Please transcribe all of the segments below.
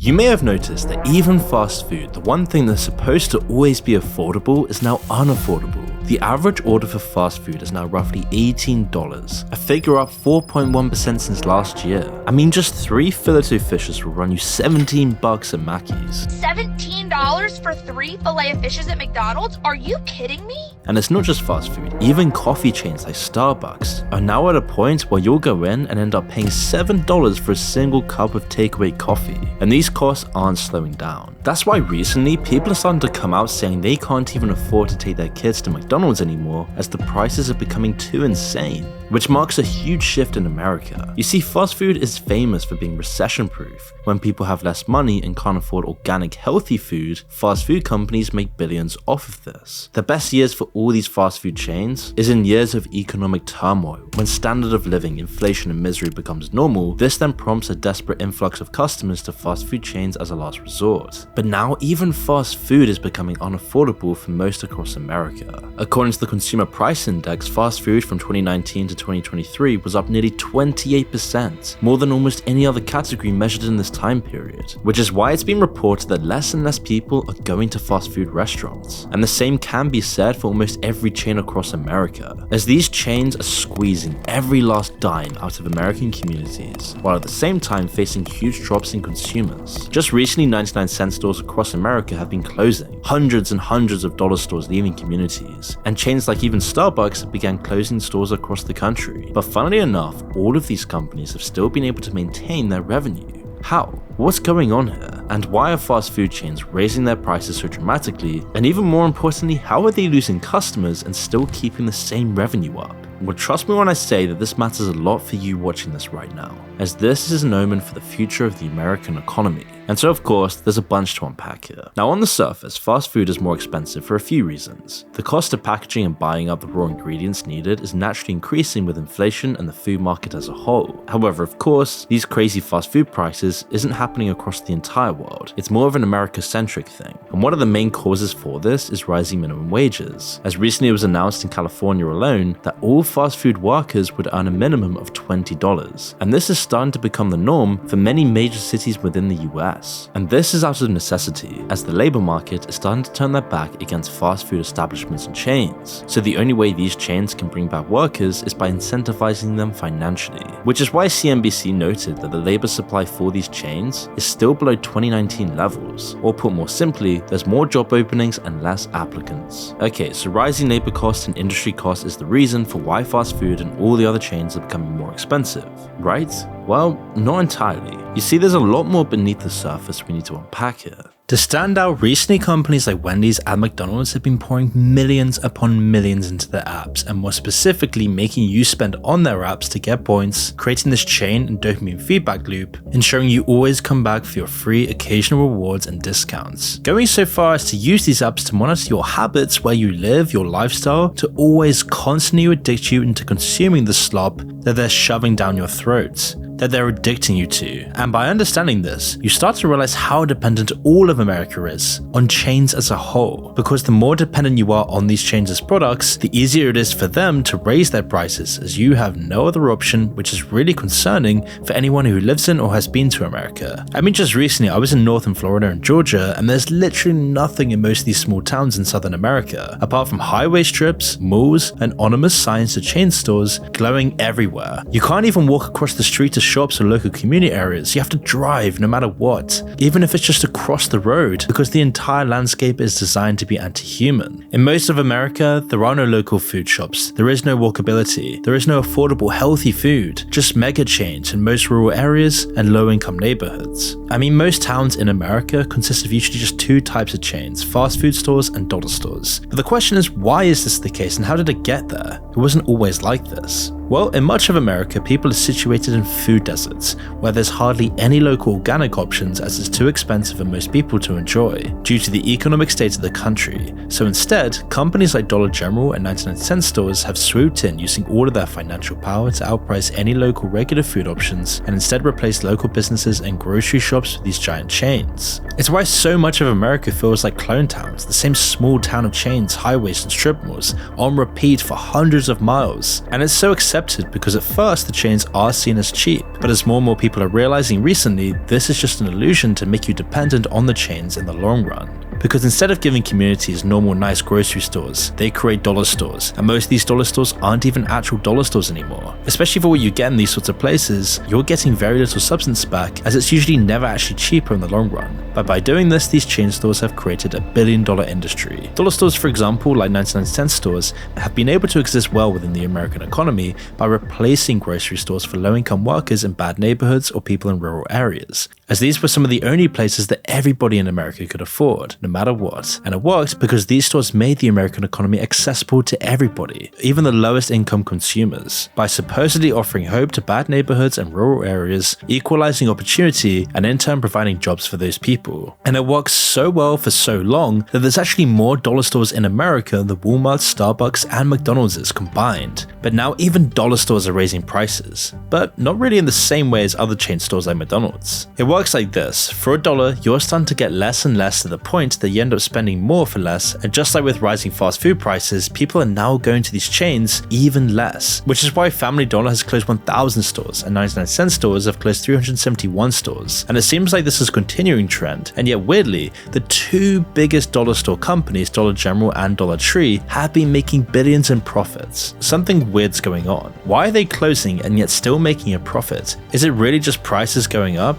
You may have noticed that even fast food, the one thing that's supposed to always be affordable, is now unaffordable. The average order for fast food is now roughly $18, a figure up 4.1% since last year. I mean, just 3 filet fishes will run you $17 at Mackey's. $17 for 3 filet-o-fishes at McDonald's? Are you kidding me? And it's not just fast food, even coffee chains like Starbucks are now at a point where you'll go in and end up paying $7 for a single cup of takeaway coffee. And these costs aren't slowing down. That's why recently people are starting to come out saying they can't even afford to take their kids to McDonald's anymore as the prices are becoming too insane, which marks a huge shift in America. You see, fast food is famous for being recession-proof. When people have less money and can't afford organic, healthy food, fast food companies make billions off of this. The best years for all these fast food chains is in years of economic turmoil. When standard of living, inflation, and misery becomes normal, this then prompts a desperate influx of customers to fast food chains as a last resort. But now even fast food is becoming unaffordable for most across America. According to the Consumer Price Index, fast food from 2019 to 2023 was up nearly 28%, more than almost any other category measured in this time period, which is why it's been reported that less and less people are going to fast food restaurants. And the same can be said for almost every chain across America, as these chains are squeezing every last dime out of American communities, while at the same time facing huge drops in consumers. Just recently, 99-cent stores across America have been closing, hundreds and hundreds of dollar stores leaving communities, and chains like even Starbucks began closing stores across the country. But funnily enough, all of these companies have still been able to maintain their revenue. How? What's going on here? And why are fast food chains raising their prices so dramatically? And even more importantly, how are they losing customers and still keeping the same revenue up? Well, trust me when I say that this matters a lot for you watching this right now, as this is an omen for the future of the American economy. And so of course, there's a bunch to unpack here. Now on the surface, fast food is more expensive for a few reasons. The cost of packaging and buying up the raw ingredients needed is naturally increasing with inflation and the food market as a whole. However, of course, these crazy fast food prices isn't happening across the entire world. It's more of an America-centric thing. And one of the main causes for this is rising minimum wages, as recently it was announced in California alone that all fast food workers would earn a minimum of $20. And this is starting to become the norm for many major cities within the US. And this is out of necessity, as the labor market is starting to turn their back against fast food establishments and chains. So the only way these chains can bring back workers is by incentivizing them financially, which is why CNBC noted that the labor supply for these chains is still below 2019 levels, or put more simply, there's more job openings and less applicants. Okay, so rising labor costs and industry costs is the reason for why fast food and all the other chains are becoming more expensive, right? Well, not entirely. You see, there's a lot more beneath the surface we need to unpack here. To stand out, recently companies like Wendy's and McDonald's have been pouring millions upon millions into their apps, and more specifically making you spend on their apps to get points, creating this chain and dopamine feedback loop, ensuring you always come back for your free occasional rewards and discounts. Going so far as to use these apps to monitor your habits, where you live, your lifestyle, to always constantly addict you into consuming the slop that they're shoving down your throats, that they're addicting you to. And by understanding this, you start to realize how dependent all of America is on chains as a whole, because the more dependent you are on these chains as products, the easier it is for them to raise their prices, as you have no other option, which is really concerning for anyone who lives in or has been to America. I mean, just recently I was in northern Florida and Georgia, and there's literally nothing in most of these small towns in southern America, apart from highway strips, malls, and ominous signs to chain stores glowing everywhere. You can't even walk across the street to shops or local community areas. You have to drive no matter what, even if it's just across the road, because the entire landscape is designed to be anti-human. In most of America, there are no local food shops, there is no walkability, there is no affordable healthy food, just mega chains in most rural areas and low-income neighborhoods. I mean, most towns in America consist of usually just 2 types of chains, fast food stores and dollar stores. But the question is, why is this the case and how did it get there? It wasn't always like this. Well, in much of America, people are situated in food deserts, where there's hardly any local organic options as it's too expensive for most people to enjoy, due to the economic state of the country. So instead, companies like Dollar General and 99-cent stores have swooped in using all of their financial power to outprice any local regular food options, and instead replace local businesses and grocery shops with these giant chains. It's why so much of America feels like clone towns, the same small town of chains, highways and strip malls, on repeat for hundreds of miles. And it's so accepted accepted because at first the chains are seen as cheap, but as more and more people are realizing recently, this is just an illusion to make you dependent on the chains in the long run. Because instead of giving communities normal nice grocery stores, they create dollar stores, and most of these dollar stores aren't even actual dollar stores anymore. Especially for what you get in these sorts of places, you're getting very little substance back, as it's usually never actually cheaper in the long run. But by doing this, these chain stores have created a billion-dollar industry. Dollar stores, for example, like 99-cent stores, have been able to exist well within the American economy by replacing grocery stores for low-income workers in bad neighborhoods or people in rural areas, as these were some of the only places that everybody in America could afford, no matter what. And it worked because these stores made the American economy accessible to everybody, even the lowest income consumers, by supposedly offering hope to bad neighborhoods and rural areas, equalizing opportunity, and in turn providing jobs for those people. And it works so well for so long that there's actually more dollar stores in America than Walmart, Starbucks, and McDonald's is combined. But now even dollar stores are raising prices, but not really in the same way as other chain stores like McDonald's. It works like this: for $1, you're starting to get less and less to the point that you end up spending more for less, and just like with rising fast food prices, people are now going to these chains even less, which is why Family Dollar has closed 1,000 stores and 99-cent stores have closed 371 stores. And it seems like this is a continuing trend, and yet weirdly, the two biggest dollar store companies, Dollar General and Dollar Tree, have been making billions in profits. Something weird's going on. Why are they closing and yet still making a profit? Is it really just prices going up?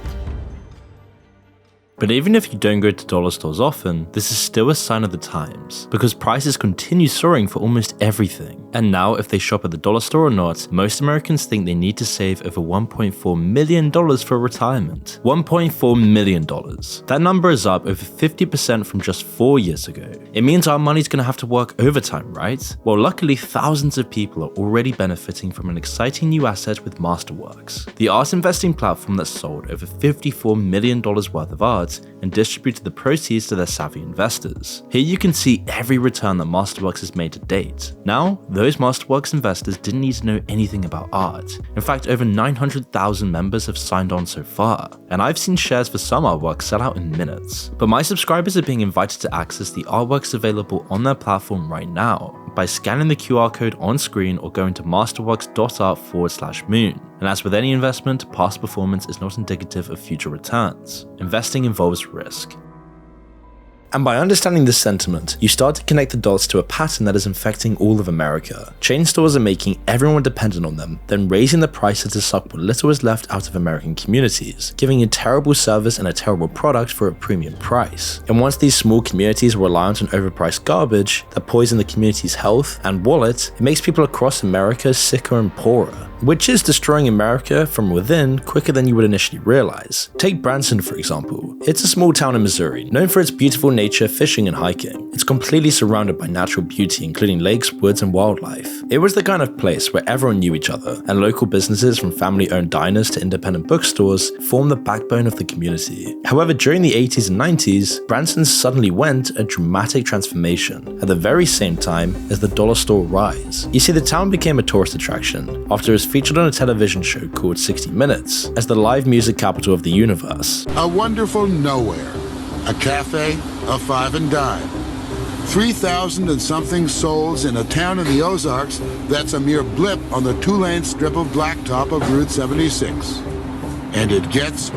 But even if you don't go to dollar stores often, this is still a sign of the times, because prices continue soaring for almost everything. And now, if they shop at the dollar store or not, most Americans think they need to save over $1.4 million for retirement. $1.4 million. That number is up over 50% from just 4 years ago. It means our money's gonna have to work overtime, right? Well, luckily, thousands of people are already benefiting from an exciting new asset with Masterworks, the art investing platform that sold over $54 million worth of art and distributed the proceeds to their savvy investors. Here you can see every return that Masterworks has made to date. Now, those Masterworks investors didn't need to know anything about art. In fact, over 900,000 members have signed on so far, and I've seen shares for some artwork sell out in minutes. But my subscribers are being invited to access the artworks available on their platform right now by scanning the QR code on screen or going to masterworks.art/moon. And as with any investment, past performance is not indicative of future returns. Investing involves risk. And by understanding this sentiment, you start to connect the dots to a pattern that is infecting all of America. Chain stores are making everyone dependent on them, then raising the prices to suck what little is left out of American communities, giving a terrible service and a terrible product for a premium price. And once these small communities are reliant on overpriced garbage that poison the community's health and wallet, it makes people across America sicker and poorer, which is destroying America from within quicker than you would initially realize. Take Branson, for example. It's a small town in Missouri, known for its beautiful nature, fishing, and hiking. It's completely surrounded by natural beauty, including lakes, woods, and wildlife. It was the kind of place where everyone knew each other, and local businesses from family-owned diners to independent bookstores formed the backbone of the community. However, during the 80s and 90s, Branson suddenly went a dramatic transformation at the very same time as the dollar store rise. You see, the town became a tourist attraction after it was featured on a television show called 60 Minutes as the live music capital of the universe. A wonderful nowhere. A cafe, a five and dime. 3,000 and something souls in a town in the Ozarks that's a mere blip on the two-lane strip of blacktop of Route 76. And it gets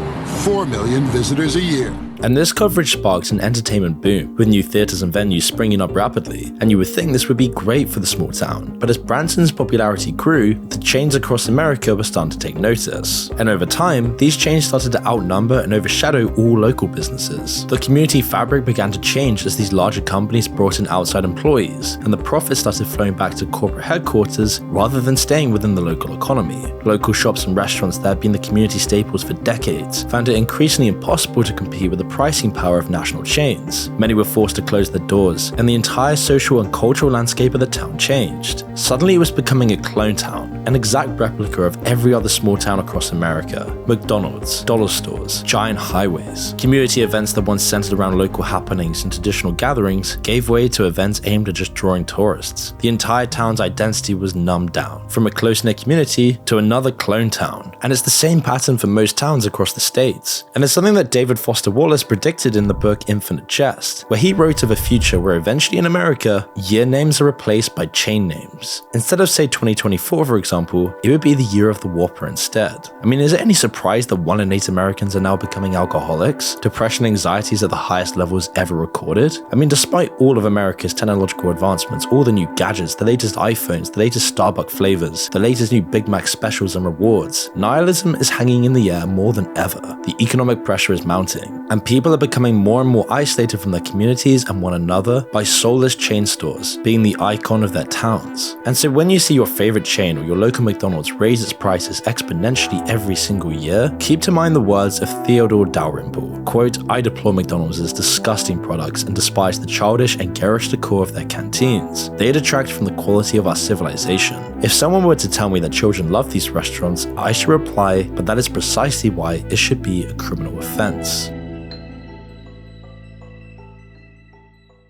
4 million visitors a year. And this coverage sparked an entertainment boom, with new theaters and venues springing up rapidly, and you would think this would be great for the small town. But as Branson's popularity grew, the chains across America were starting to take notice. And over time, these chains started to outnumber and overshadow all local businesses. The community fabric began to change as these larger companies brought in outside employees, and the profits started flowing back to corporate headquarters rather than staying within the local economy. Local shops and restaurants that had been the community staples for decades found it increasingly impossible to compete with the pricing power of national chains. Many were forced to close their doors, and the entire social and cultural landscape of the town changed. Suddenly it was becoming a clone town, an exact replica of every other small town across America. McDonald's, dollar stores, giant highways. Community events that once centered around local happenings and traditional gatherings gave way to events aimed at just drawing tourists. The entire town's identity was numbed down, from a close-knit community to another clone town. And it's the same pattern for most towns across the states. And it's something that David Foster Wallace predicted in the book Infinite Jest, where he wrote of a future where eventually in America, year names are replaced by chain names. Instead of say 2024, for example, example, it would be the year of the Whopper instead. I mean, is it any surprise that 1 in 8 Americans are now becoming alcoholics? Depression and anxiety is at the highest levels ever recorded? I mean, despite all of America's technological advancements, all the new gadgets, the latest iPhones, the latest Starbucks flavors, the latest new Big Mac specials and rewards, nihilism is hanging in the air more than ever. The economic pressure is mounting, and people are becoming more and more isolated from their communities and one another by soulless chain stores being the icon of their towns. And so when you see your favorite chain or your local McDonald's raise its prices exponentially every single year, keep to mind the words of Theodore Dalrymple, quote, "I deplore McDonald's disgusting products and despise the childish and garish decor of their canteens. They detract from the quality of our civilization." If someone were to tell me that children love these restaurants, I should reply, but that is precisely why it should be a criminal offense.